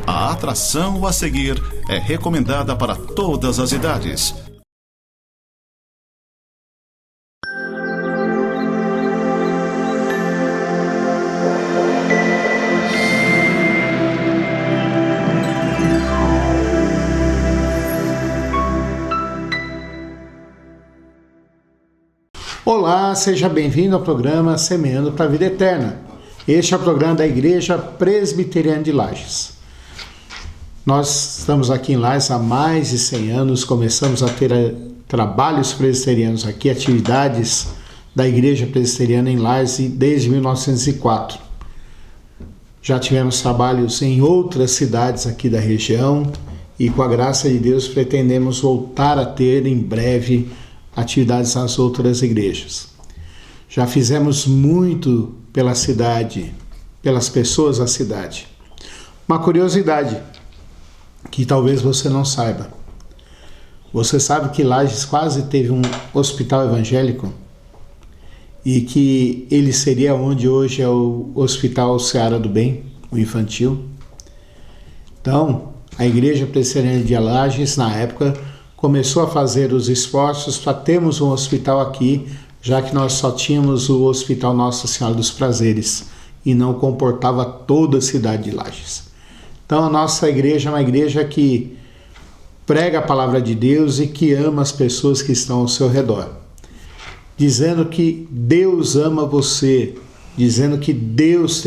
A atração a seguir é recomendada para todas as idades. Olá, seja bem-vindo ao programa Semeando para a Vida Eterna. Este é o programa da Igreja Presbiteriana de Lages. Nós estamos aqui em Lages há mais de 100 anos, começamos a ter trabalhos presbiterianos aqui, atividades da Igreja Presbiteriana em Lages desde 1904. Já tivemos trabalhos em outras cidades aqui da região e, com a graça de Deus, pretendemos voltar a ter em breve atividades nas outras igrejas. Já fizemos muito pela cidade, pelas pessoas da cidade. Uma curiosidade que talvez você não saiba. Você sabe que Lages quase teve um hospital evangélico e que ele seria onde hoje é o Hospital Seara do Bem, o infantil. Então, a Igreja Presbiteriana de Lages, na época, começou a fazer os esforços para termos um hospital aqui, já que nós só tínhamos o Hospital Nossa Senhora dos Prazeres e não comportava toda a cidade de Lages. Então a nossa igreja é uma igreja que prega a palavra de Deus e que ama as pessoas que estão ao seu redor, dizendo que Deus ama você, dizendo que Deus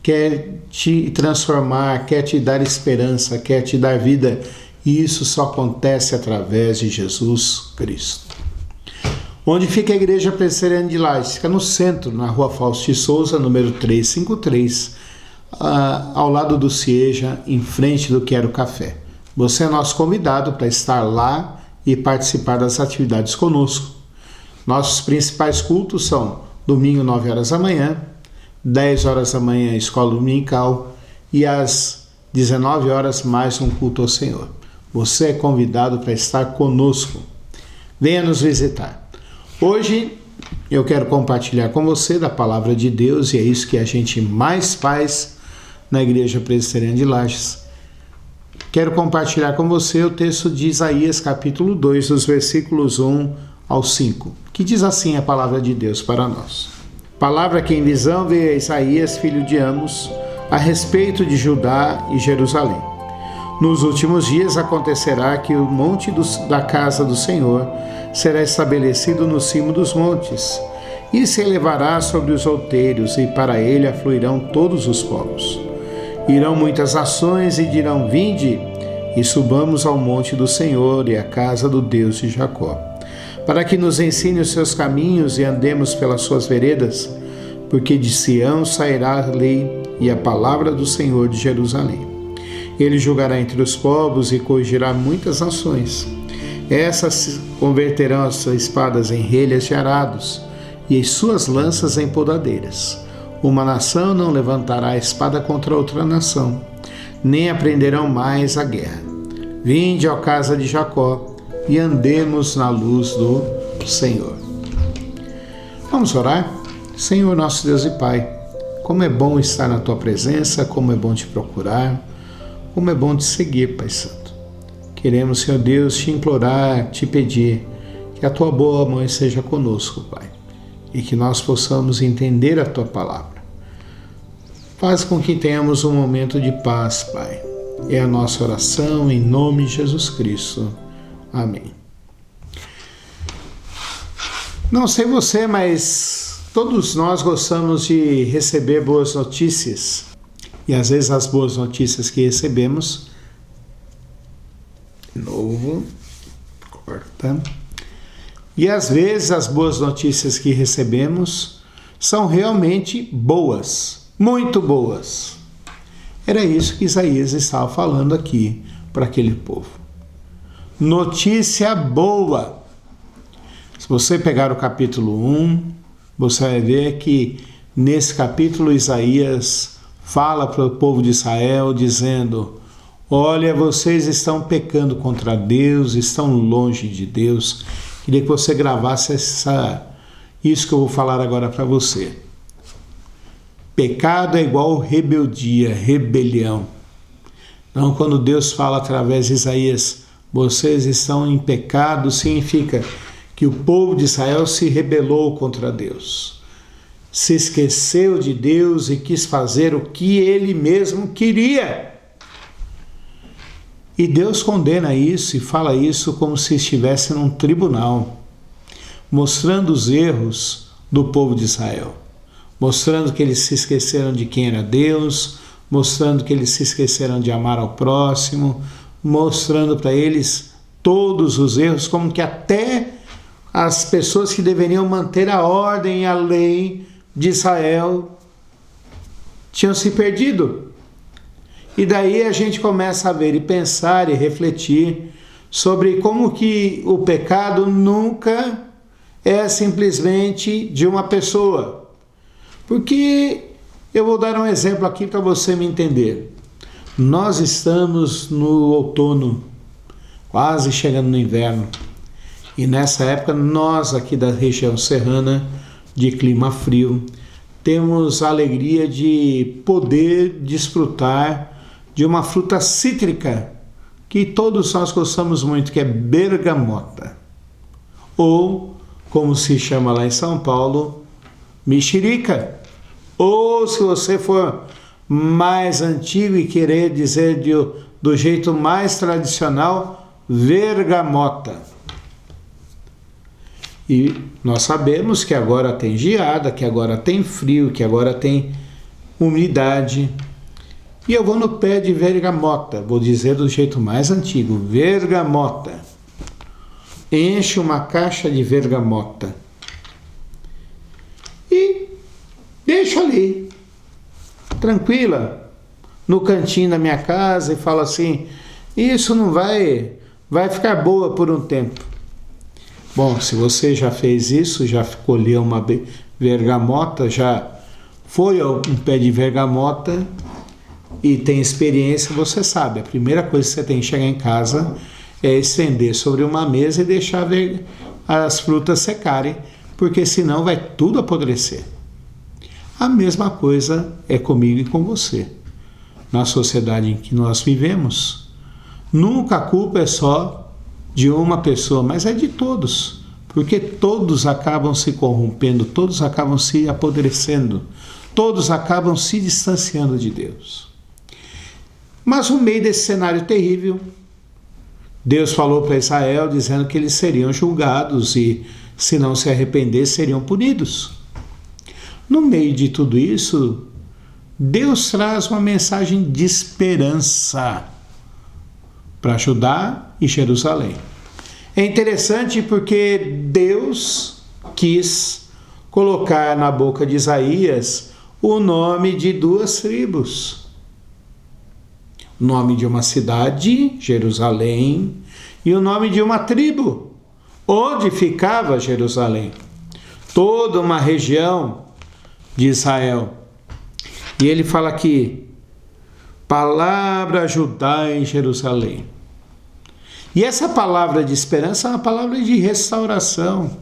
quer te transformar, quer te dar esperança, quer te dar vida. E isso só acontece através de Jesus Cristo. Onde fica a Igreja Presbiteriana de Lages? Fica no centro, na Rua Fausto de Souza, número 353, ao lado do Cieja, em frente do Quero Café. Você é nosso convidado para estar lá e participar das atividades conosco. Nossos principais cultos são domingo, 9 horas da manhã, 10 horas da manhã, escola dominical, e às 19 horas, mais um culto ao Senhor. Você é convidado para estar conosco. Venha nos visitar. Hoje eu quero compartilhar com você da palavra de Deus, e é isso que a gente mais faz na Igreja Presbiteriana de Lages. Quero compartilhar com você o texto de Isaías, capítulo 2, dos versículos 1 ao 5, que diz assim a palavra de Deus para nós. Palavra que em visão veio a Isaías, filho de Amos, a respeito de Judá e Jerusalém. Nos últimos dias acontecerá que o monte da casa do Senhor será estabelecido no cimo dos montes, e se elevará sobre os outeiros, e para ele afluirão todos os povos. Irão muitas nações e dirão: vinde, e subamos ao monte do Senhor e à casa do Deus de Jacó, para que nos ensine os seus caminhos e andemos pelas suas veredas, porque de Sião sairá a lei e a palavra do Senhor de Jerusalém. Ele julgará entre os povos e corrigirá muitas nações. Essas converterão as suas espadas em relhas de arados e as suas lanças em podadeiras. Uma nação não levantará a espada contra outra nação, nem aprenderão mais a guerra. Vinde, ó casa de Jacó, e andemos na luz do Senhor. Vamos orar? Senhor, nosso Deus e Pai, como é bom estar na Tua presença, como é bom Te procurar, como é bom Te seguir, Pai Santo. Queremos, Senhor Deus, Te implorar, Te pedir que a Tua boa mão esteja conosco, Pai, e que nós possamos entender a Tua palavra. Faz com que tenhamos um momento de paz, Pai. É a nossa oração em nome de Jesus Cristo. Amém. Não sei você, mas todos nós gostamos de receber boas notícias. E às vezes as boas notícias que recebemos, e às vezes as boas notícias que recebemos são realmente boas, muito boas. Era isso que Isaías estava falando aqui para aquele povo. Notícia boa. Se você pegar o capítulo 1, você vai ver que nesse capítulo Isaías fala para o povo de Israel dizendo: olha, vocês estão pecando contra Deus, estão longe de Deus. Queria que você gravasse isso que eu vou falar agora para você. Pecado é igual rebeldia, rebelião. Então, quando Deus fala através de Isaías, vocês estão em pecado, significa que o povo de Israel se rebelou contra Deus, se esqueceu de Deus e quis fazer o que ele mesmo queria. E Deus condena isso e fala isso como se estivesse num tribunal, mostrando os erros do povo de Israel, mostrando que eles se esqueceram de quem era Deus, mostrando que eles se esqueceram de amar ao próximo, mostrando para eles todos os erros, como que até as pessoas que deveriam manter a ordem e a lei de Israel tinham se perdido. E daí a gente começa a ver e pensar e refletir sobre como que o pecado nunca é simplesmente de uma pessoa. Porque eu vou dar um exemplo aqui para você me entender. Nós estamos no outono, quase chegando no inverno. E nessa época nós aqui da região serrana, de clima frio, temos a alegria de poder desfrutar de uma fruta cítrica que todos nós gostamos muito, que é bergamota. Ou, como se chama lá em São Paulo, mexerica. Ou, se você for mais antigo e querer dizer do jeito mais tradicional, vergamota. E nós sabemos que agora tem geada, que agora tem frio, que agora tem umidade. E eu vou no pé de vergamota, vou dizer do jeito mais antigo, vergamota. Enche uma caixa de vergamota e deixo ali, tranquila, no cantinho da minha casa e falo assim, isso não vai ficar boa por um tempo. Bom, se você já fez isso, já colheu uma vergamota, já foi a um pé de vergamota e tem experiência, você sabe, a primeira coisa que você tem que chegar em casa é estender sobre uma mesa e deixar as frutas secarem, porque senão vai tudo apodrecer. A mesma coisa é comigo e com você. Na sociedade em que nós vivemos, nunca a culpa é só de uma pessoa, mas é de todos, porque todos acabam se corrompendo, todos acabam se apodrecendo, todos acabam se distanciando de Deus. Mas no meio desse cenário terrível, Deus falou para Israel dizendo que eles seriam julgados e, se não se arrepender, seriam punidos. No meio de tudo isso, Deus traz uma mensagem de esperança para Judá e Jerusalém. É interessante porque Deus quis colocar na boca de Isaías o nome de duas tribos. O nome de uma cidade, Jerusalém, e o nome de uma tribo, onde ficava Jerusalém. Toda uma região de Israel. E ele fala aqui, palavra Judá em Jerusalém. E essa palavra de esperança é uma palavra de restauração,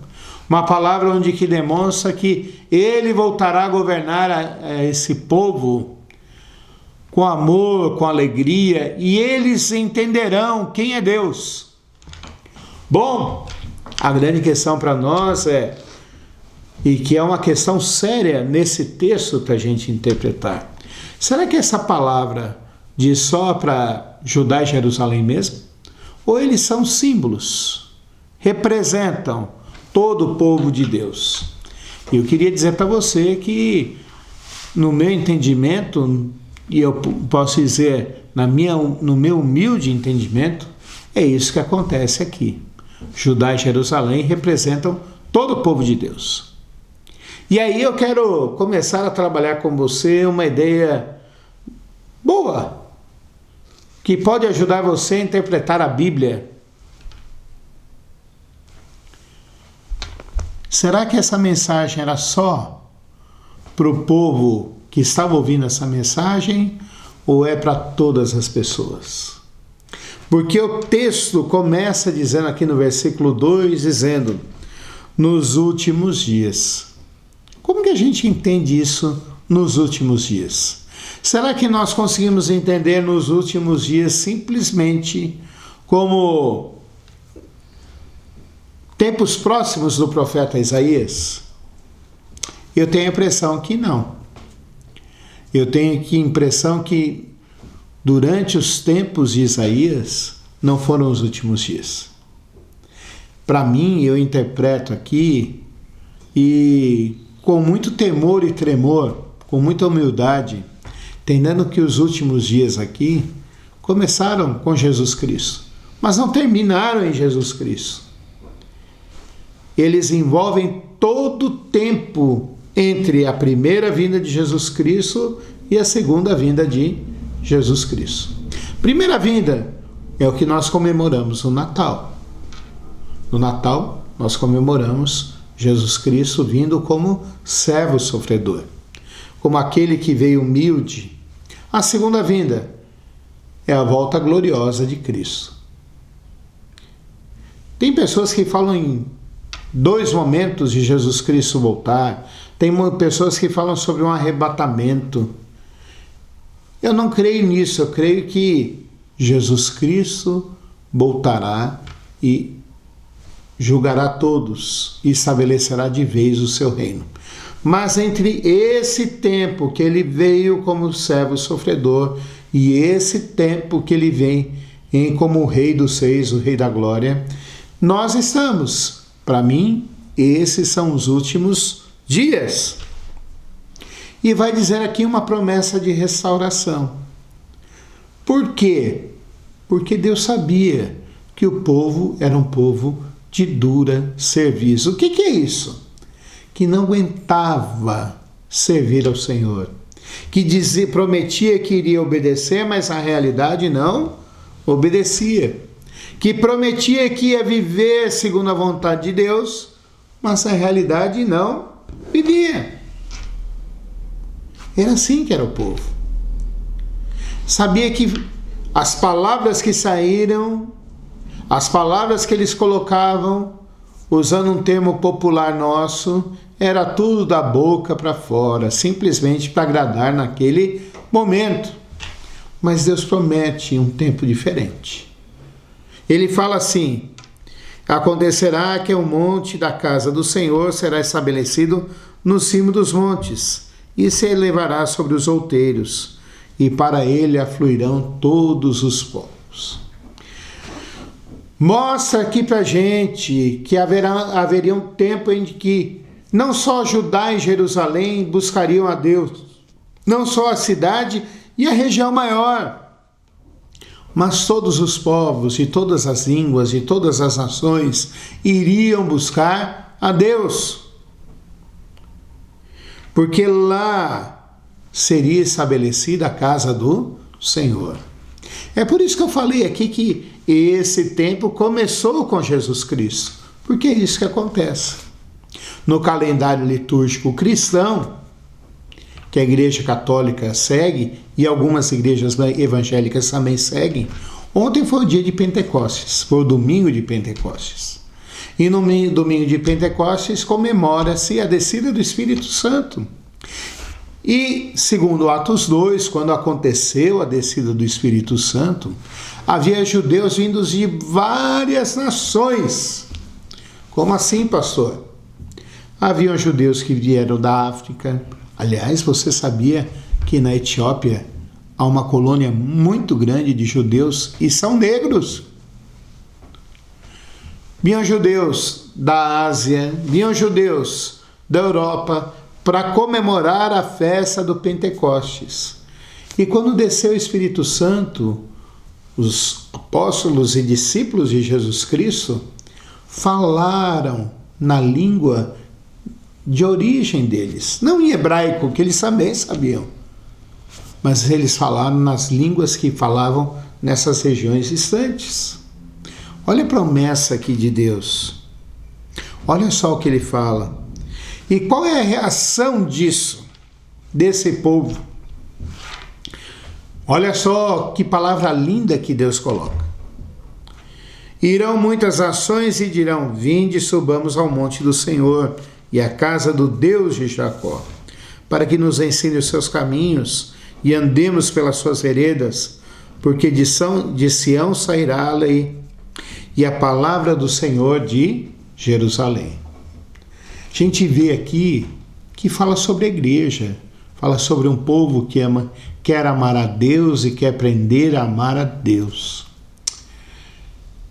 uma palavra onde que demonstra que ele voltará a governar a esse povo com amor, com alegria, e eles entenderão quem é Deus. Bom, a grande questão para nós e que é uma questão séria nesse texto para a gente interpretar, será que essa palavra diz só para Judá e Jerusalém mesmo? Ou eles são símbolos, representam todo o povo de Deus? E eu queria dizer para você que, no meu entendimento, e eu posso dizer no meu humilde entendimento, é isso que acontece aqui. Judá e Jerusalém representam todo o povo de Deus. E aí eu quero começar a trabalhar com você uma ideia boa, que pode ajudar você a interpretar a Bíblia. Será que essa mensagem era só para o povo que estava ouvindo essa mensagem, ou é para todas as pessoas? Porque o texto começa dizendo aqui no versículo 2, dizendo, nos últimos dias. Como que a gente entende isso nos últimos dias? Será que nós conseguimos entender nos últimos dias simplesmente como tempos próximos do profeta Isaías? Eu tenho a impressão que não. Eu tenho a impressão que durante os tempos de Isaías não foram os últimos dias. Para mim, eu interpreto aqui, e com muito temor e tremor, com muita humildade, entendendo que os últimos dias aqui começaram com Jesus Cristo, mas não terminaram em Jesus Cristo. Eles envolvem todo o tempo entre a primeira vinda de Jesus Cristo e a segunda vinda de Jesus Cristo. Primeira vinda é o que nós comemoramos no Natal. No Natal, nós comemoramos Jesus Cristo vindo como servo sofredor, como aquele que veio humilde. A segunda vinda é a volta gloriosa de Cristo. Tem pessoas que falam em 2 momentos de Jesus Cristo voltar. Tem pessoas que falam sobre um arrebatamento. Eu não creio nisso. Eu creio que Jesus Cristo voltará e julgará todos e estabelecerá de vez o seu reino. Mas entre esse tempo que ele veio como servo sofredor e esse tempo que ele vem como o Rei dos Reis, o Rei da Glória, nós estamos. Para mim, esses são os últimos dias. E vai dizer aqui uma promessa de restauração. Por quê? Porque Deus sabia que o povo era um povo de dura serviço. O que é isso? Que não aguentava servir ao Senhor. Que prometia que iria obedecer, mas na realidade não obedecia. Que prometia que ia viver segundo a vontade de Deus, mas na realidade não vivia. Era assim que era o povo. Sabia que as palavras que saíram, as palavras que eles colocavam, usando um termo popular nosso, era tudo da boca para fora, simplesmente para agradar naquele momento. Mas Deus promete um tempo diferente. Ele fala assim: acontecerá que o monte da casa do Senhor será estabelecido no cimo dos montes, e se elevará sobre os outeiros, e para ele afluirão todos os povos. Mostra aqui para a gente que haveria um tempo em que não só Judá e Jerusalém buscariam a Deus, não só a cidade e a região maior, mas todos os povos e todas as línguas e todas as nações iriam buscar a Deus. Porque lá seria estabelecida a casa do Senhor. É por isso que eu falei aqui que esse tempo começou com Jesus Cristo. Porque é isso que acontece. No calendário litúrgico cristão, que a Igreja Católica segue, e algumas igrejas evangélicas também seguem, ontem foi o dia de Pentecostes, foi o domingo de Pentecostes. E no domingo de Pentecostes comemora-se a descida do Espírito Santo. E, segundo Atos 2, quando aconteceu a descida do Espírito Santo, havia judeus vindos de várias nações. Como assim, pastor? Haviam judeus que vieram da África. Aliás, você sabia que na Etiópia há uma colônia muito grande de judeus e são negros? Vinham judeus da Ásia, vinham judeus da Europa para comemorar a festa do Pentecostes. E quando desceu o Espírito Santo, os apóstolos e discípulos de Jesus Cristo falaram na língua de origem deles, não em hebraico, que eles também sabiam, mas eles falaram nas línguas que falavam nessas regiões distantes. Olha a promessa aqui de Deus, olha só o que ele fala. E qual é a reação disso, desse povo? Olha só que palavra linda que Deus coloca. Irão muitas nações e dirão: vinde, subamos ao monte do Senhor e à casa do Deus de Jacó, para que nos ensine os seus caminhos e andemos pelas suas veredas, porque de Sião sairá a lei e a palavra do Senhor de Jerusalém. A gente vê aqui que fala sobre a igreja, fala sobre um povo que quer amar a Deus e quer aprender a amar a Deus.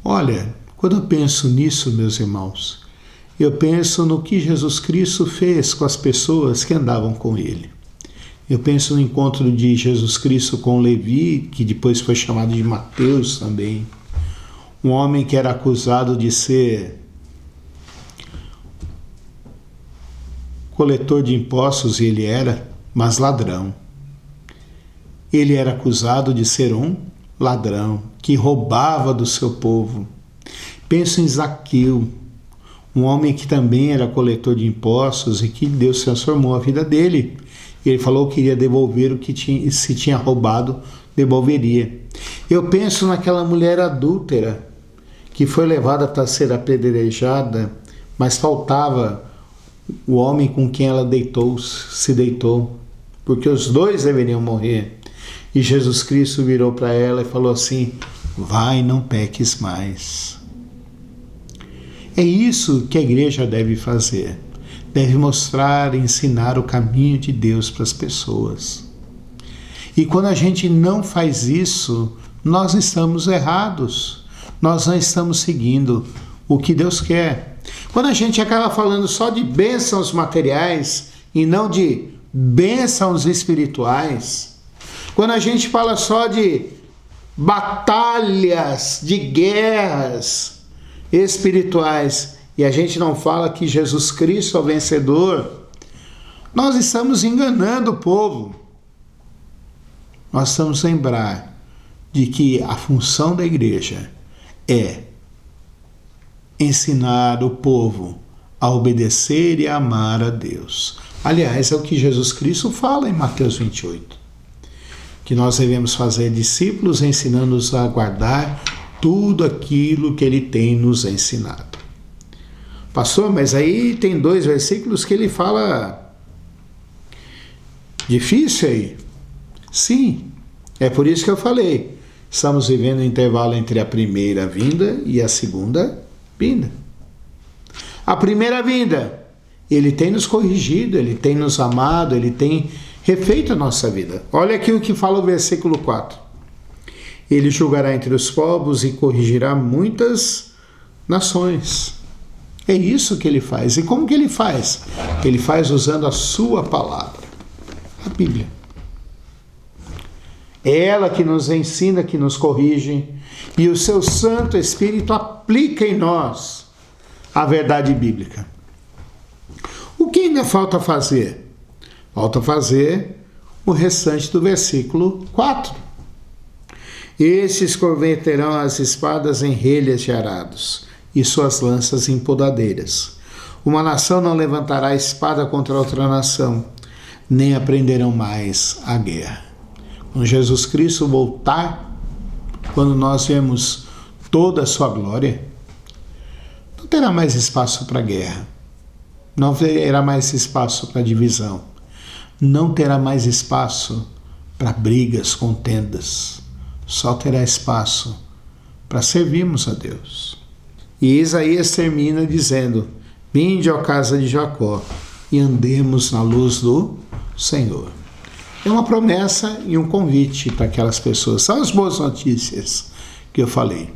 Olha, quando eu penso nisso, meus irmãos, eu penso no que Jesus Cristo fez com as pessoas que andavam com ele. Eu penso no encontro de Jesus Cristo com Levi, que depois foi chamado de Mateus também. Um homem que era acusado de ser coletor de impostos, e ele era, mas ladrão. Ele era acusado de ser um ladrão, que roubava do seu povo. Penso em Zaqueu, um homem que também era coletor de impostos e que Deus transformou a vida dele. Ele falou que iria devolver o que se tinha roubado, devolveria. Eu penso naquela mulher adúltera que foi levada para ser apedrejada, mas faltava o homem com quem ela se deitou, porque os dois deveriam morrer. E Jesus Cristo virou para ela e falou assim: vai, não peques mais. É isso que a igreja deve fazer. Deve mostrar e ensinar o caminho de Deus para as pessoas. E quando a gente não faz isso, nós estamos errados. Nós não estamos seguindo o que Deus quer. Quando a gente acaba falando só de bênçãos materiais e não de bênçãos espirituais, quando a gente fala só de batalhas, de guerras espirituais, e a gente não fala que Jesus Cristo é o vencedor, nós estamos enganando o povo. Nós estamos a lembrar de que a função da igreja é ensinar o povo a obedecer e a amar a Deus. Aliás, é o que Jesus Cristo fala em Mateus 28. Que nós devemos fazer discípulos ensinando-os a guardar tudo aquilo que ele tem nos ensinado. Pastor, mas aí tem 2 versículos que ele fala difícil aí. Sim, é por isso que eu falei. Estamos vivendo um intervalo entre a primeira vinda e a segunda vinda. A primeira vinda, ele tem nos corrigido, ele tem nos amado, ele tem refeito a nossa vida. Olha aqui o que fala o versículo 4. Ele julgará entre os povos e corrigirá muitas nações. É isso que ele faz. E como que ele faz? Ele faz usando a sua palavra, a Bíblia. É ela que nos ensina, que nos corrige, e o seu Santo Espírito aplica em nós a verdade bíblica. O que ainda falta fazer? Falta fazer o restante do versículo 4. Estes converterão as espadas em relhas de arados, e suas lanças em podadeiras. Uma nação não levantará a espada contra outra nação, nem aprenderão mais a guerra. Quando Jesus Cristo voltar, quando nós vemos toda a sua glória, não terá mais espaço para guerra, não terá mais espaço para divisão, não terá mais espaço para brigas, contendas, só terá espaço para servirmos a Deus. E Isaías termina dizendo: vinde, ó casa de Jacó, e andemos na luz do Senhor. É uma promessa e um convite para aquelas pessoas. São as boas notícias que eu falei.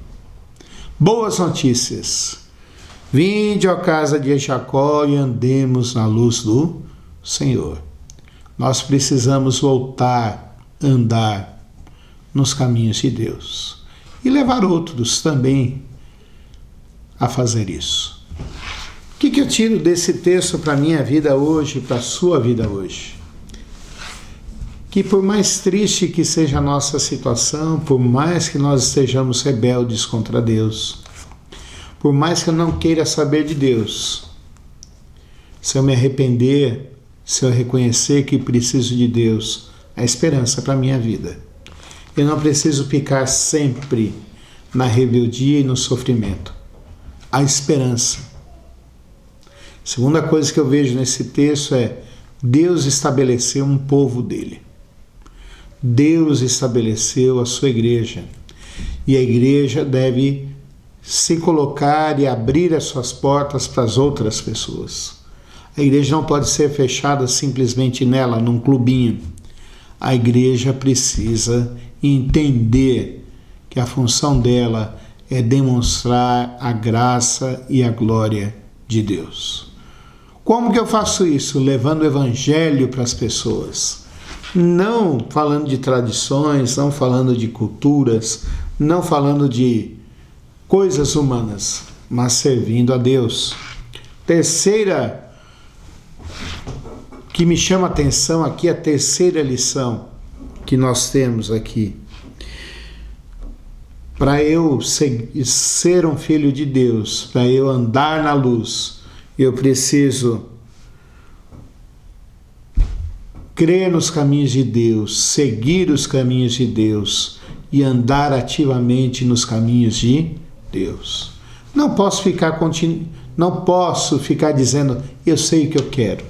Boas notícias. Vinde, ó casa de Jacó, e andemos na luz do Senhor. Nós precisamos voltar a andar nos caminhos de Deus e levar outros também a fazer isso. O que eu tiro desse texto para a minha vida hoje, para a sua vida hoje? Que por mais triste que seja a nossa situação, por mais que nós estejamos rebeldes contra Deus, por mais que eu não queira saber de Deus, se eu me arrepender, se eu reconhecer que preciso de Deus, a esperança para a minha vida. Eu não preciso ficar sempre na rebeldia e no sofrimento. A esperança. Segunda coisa que eu vejo nesse texto é: Deus estabeleceu um povo dele. Deus estabeleceu a sua igreja e a igreja deve se colocar e abrir as suas portas para as outras pessoas. A igreja não pode ser fechada simplesmente nela, num clubinho. A igreja precisa entender que a função dela é demonstrar a graça e a glória de Deus. Como que eu faço isso? Levando o evangelho para as pessoas. Não falando de tradições, não falando de culturas, não falando de coisas humanas, mas servindo a Deus. Terceira que me chama a atenção aqui, a terceira lição que nós temos aqui. Para eu ser um filho de Deus, para eu andar na luz, eu preciso crer nos caminhos de Deus, seguir os caminhos de Deus e andar ativamente nos caminhos de Deus. Não posso ficar dizendo eu sei o que eu quero.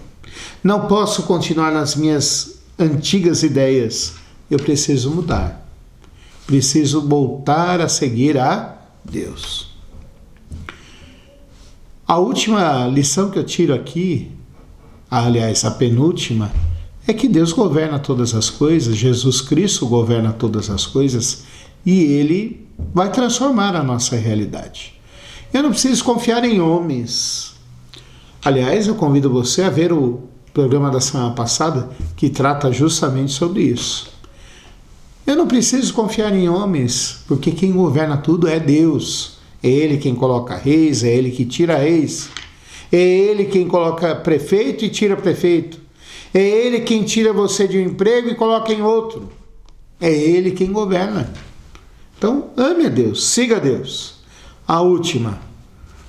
Não posso continuar nas minhas antigas ideias. Eu preciso mudar. Preciso voltar a seguir a Deus. A última lição que eu tiro aqui, aliás, a penúltima, é que Deus governa todas as coisas, Jesus Cristo governa todas as coisas e Ele vai transformar a nossa realidade. Eu não preciso confiar em homens. Aliás, eu convido você a ver o programa da semana passada que trata justamente sobre isso. Eu não preciso confiar em homens, porque quem governa tudo é Deus. É Ele quem coloca reis, é Ele que tira reis. É Ele quem coloca prefeito e tira prefeito. É Ele quem tira você de um emprego e coloca em outro. É Ele quem governa. Então, ame a Deus, siga a Deus. A última,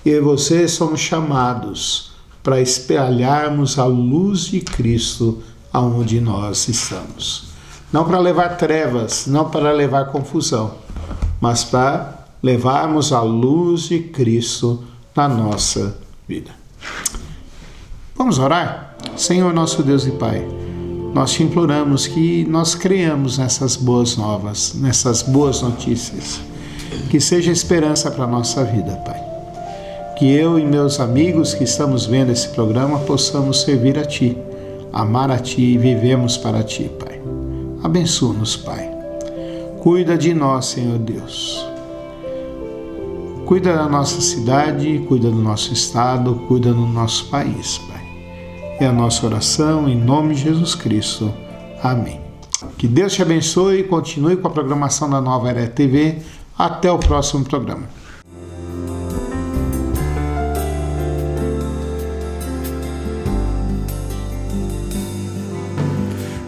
eu e você somos chamados para espalharmos a luz de Cristo aonde nós estamos. Não para levar trevas, não para levar confusão, mas para levarmos a luz de Cristo na nossa vida. Vamos orar? Senhor nosso Deus e Pai, nós te imploramos que nós creiamos nessas boas novas, nessas boas notícias, que seja esperança para a nossa vida, Pai. Que eu e meus amigos que estamos vendo esse programa possamos servir a Ti, amar a Ti e vivemos para Ti, Pai. Abençoa-nos, Pai. Cuida de nós, Senhor Deus. Cuida da nossa cidade, cuida do nosso estado, cuida do nosso país, Pai. É a nossa oração em nome de Jesus Cristo. Amém. Que Deus te abençoe e continue com a programação da Nova Era TV. Até o próximo programa.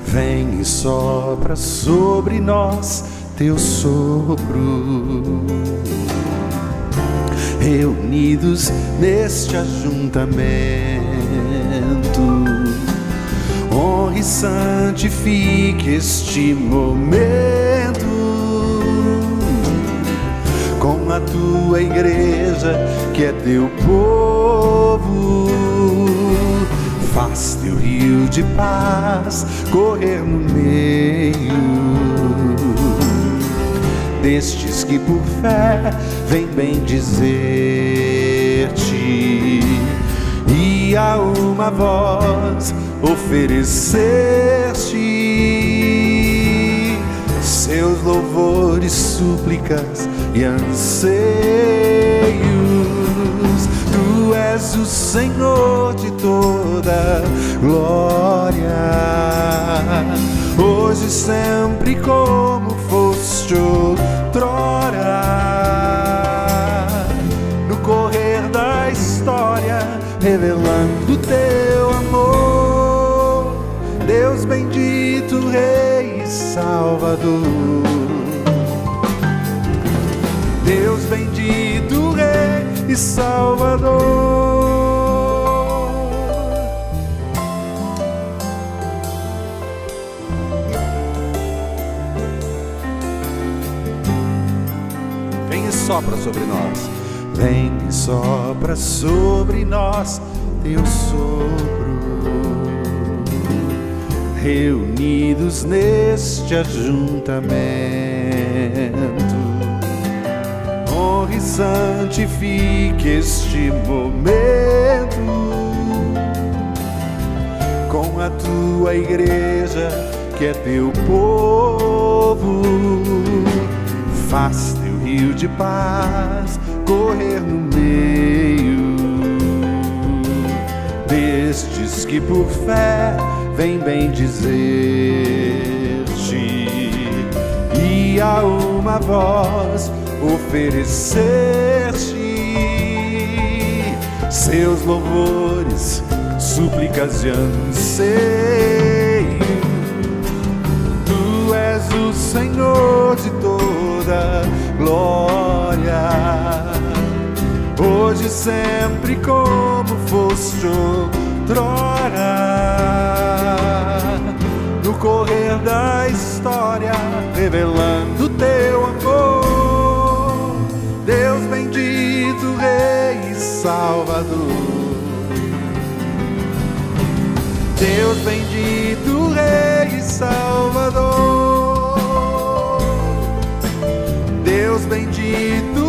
Vem e sopra sobre nós teu sopro, reunidos neste ajuntamento, honre e santifique este momento com a tua igreja que é teu povo. Faz teu rio de paz correr no meio destes que por fé vem bem dizer-te e a uma voz oferecer-te seus louvores, súplicas e anseios. Tu és o Senhor de toda glória, hoje e sempre como foste outrora, no correr da história, revelando teu amor, Deus bendito, Rei e Salvador. Deus bendito, Rei e Salvador. Vem e sopra sobre nós, vem e sopra sobre nós teu sopro, reunidos neste ajuntamento. Honre e santifique este momento com a tua igreja, que é teu povo. Faz teu rio de paz correr no meio destes que por fé vem bem dizer-te, e a uma voz oferecer-te seus louvores, súplicas de anseio. Tu és o Senhor de toda glória, hoje e sempre, como foste outrora, no correr da história, revelando teu amor. Deus bendito, Rei e Salvador. Deus bendito, Rei e Salvador. Deus bendito,